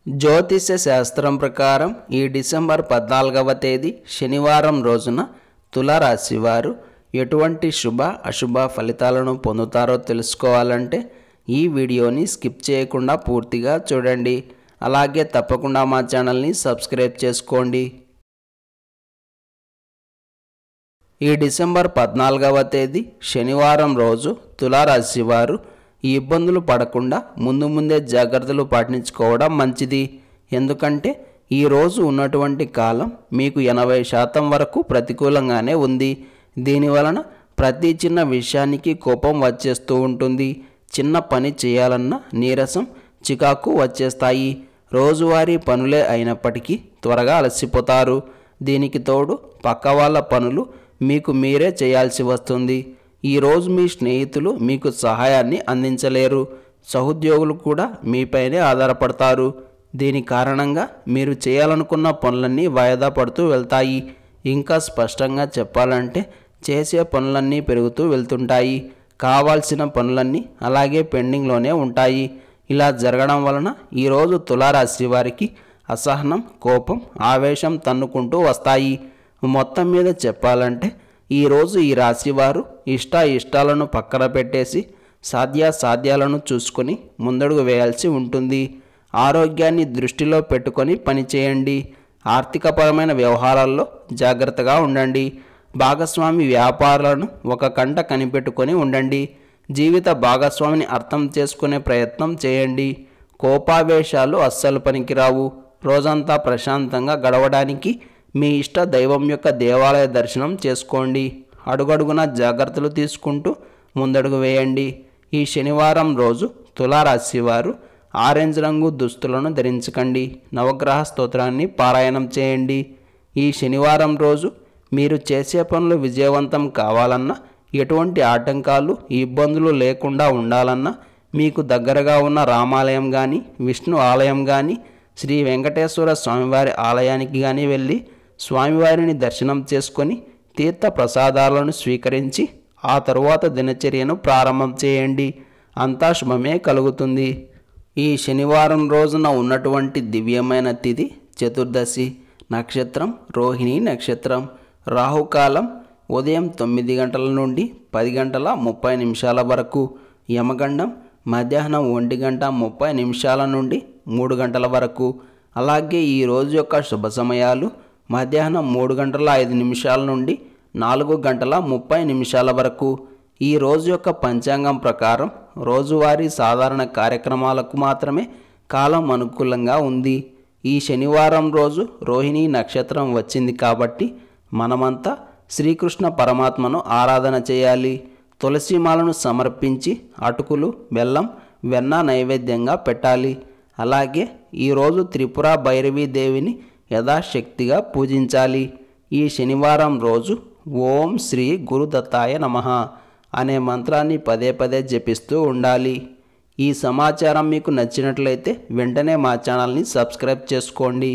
జ్యోతిష్య శాస్త్రం ప్రకారం ఈ డిసెంబర్ 14వ తేదీ శనివారం రోజున తులారాశి వారు ఎటువంటి శుభ అశుభ ఫలితాలను పొందుతారో తెలుసుకోవాలంటే ఈ వీడియోని స్కిప్ చేయకుండా పూర్తిగా చూడండి. అలాగే తప్పకుండా మా ఛానల్ని సబ్స్క్రైబ్ చేసుకోండి. ఈ డిసెంబర్ 14వ తేదీ శనివారం రోజు తులారాశి వారు ఈ ఇబ్బందులు పడకుండా ముందే జాగ్రత్తలు పాటించుకోవడం మంచిది. ఎందుకంటే ఈ రోజు ఉన్నటువంటి కాలం మీకు 80% వరకు ప్రతికూలంగానే ఉంది. దీనివలన ప్రతి చిన్న విషయానికి కోపం వచ్చేస్తూ ఉంటుంది. చిన్న పని చేయాలన్న నీరసం చికాకు వచ్చేస్తాయి. రోజువారీ పనులే అయినప్పటికీ త్వరగా అలసిపోతారు. దీనికి తోడు పక్క వాళ్ళ పనులు మీకు మీరే చేయాల్సి వస్తుంది. ఈరోజు మీ స్నేహితులు మీకు సహాయాన్ని అందించలేరు. సహోద్యోగులు కూడా మీపైనే ఆధారపడతారు. దీని కారణంగా మీరు చేయాలనుకున్న పనులన్నీ వాయిదా పడుతూ వెళ్తాయి. ఇంకా స్పష్టంగా చెప్పాలంటే చేసే పనులన్నీ పెరుగుతూ వెళ్తుంటాయి. కావాల్సిన పనులన్నీ అలాగే పెండింగ్లోనే ఉంటాయి. ఇలా జరగడం వలన ఈరోజు తులారాశి వారికి అసహనం, కోపం, ఆవేశం తన్నుకుంటూ వస్తాయి. మొత్తం మీద చెప్పాలంటే ఈరోజు ఈ రాశివారు ఇష్టాలను పక్కన పెట్టేసి సాధ్యాలను చూసుకొని ముందడుగు వేయాల్సి ఉంటుంది. ఆరోగ్యాన్ని దృష్టిలో పెట్టుకొని పనిచేయండి. ఆర్థికపరమైన వ్యవహారాల్లో జాగ్రత్తగా ఉండండి. భాగస్వామి వ్యాపారాలను ఒక కంట కనిపెట్టుకొని ఉండండి. జీవిత భాగస్వామిని అర్థం చేసుకునే ప్రయత్నం చేయండి. కోపావేశాలు అస్సలు పనికిరావు. రోజంతా ప్రశాంతంగా గడవడానికి మీ ఇష్ట దైవం యొక్క దేవాలయ దర్శనం చేసుకోండి. అడుగడుగున జాగ్రత్తలు తీసుకుంటూ ముందడుగు వేయండి. ఈ శనివారం రోజు తులారాశి వారు ఆరెంజ్ రంగు దుస్తులను ధరించకండి. నవగ్రహ స్తోత్రాన్ని పారాయణం చేయండి. ఈ శనివారం రోజు మీరు చేసే పనులు విజయవంతం కావాలన్నా, ఎటువంటి ఆటంకాలు ఇబ్బందులు లేకుండా ఉండాలన్నా మీకు దగ్గరగా ఉన్న రామాలయం కానీ, విష్ణు ఆలయం కానీ, శ్రీ వెంకటేశ్వర స్వామివారి ఆలయానికి కానీ వెళ్ళి స్వామివారిని దర్శనం చేసుకొని తీర్థ ప్రసాదాలను స్వీకరించి ఆ తరువాత దినచర్యను ప్రారంభం చేయండి. అంతా శుభమే కలుగుతుంది. ఈ శనివారం రోజున ఉన్నటువంటి దివ్యమైన తిథి చతుర్దశి. నక్షత్రం రోహిణి నక్షత్రం. రాహుకాలం ఉదయం 9 గంటల నుండి 10 గంటల 30 నిమిషాల వరకు. యమగండం మధ్యాహ్నం 1 గంట 30 నిమిషాల నుండి 3 గంటల వరకు. అలాగే ఈ రోజు యొక్క శుభ సమయాలు మధ్యాహ్నం 3 గంటల 5 నిమిషాల నుండి 4 గంటల 30 నిమిషాల వరకు. ఈ రోజు యొక్క పంచాంగం ప్రకారం రోజువారీ సాధారణ కార్యక్రమాలకు మాత్రమే కాలం అనుకూలంగా ఉంది. ఈ శనివారం రోజు రోహిణి నక్షత్రం వచ్చింది కాబట్టి మనమంతా శ్రీకృష్ణ పరమాత్మను ఆరాధన చేయాలి. తులసిమాలను సమర్పించి అటుకులు, బెల్లం, వెన్న నైవేద్యంగా పెట్టాలి. అలాగే ఈరోజు త్రిపుర భైరవీ దేవిని యథాశక్తిగా పూజించాలి. ఈ శనివారం రోజు ఓం శ్రీ గురుదత్తాయ నమః అనే మంత్రాన్ని పదే జపిస్తూ ఉండాలి. ఈ సమాచారం మీకు నచ్చినట్లయితే వెంటనే మా ఛానల్ని సబ్స్క్రైబ్ చేసుకోండి.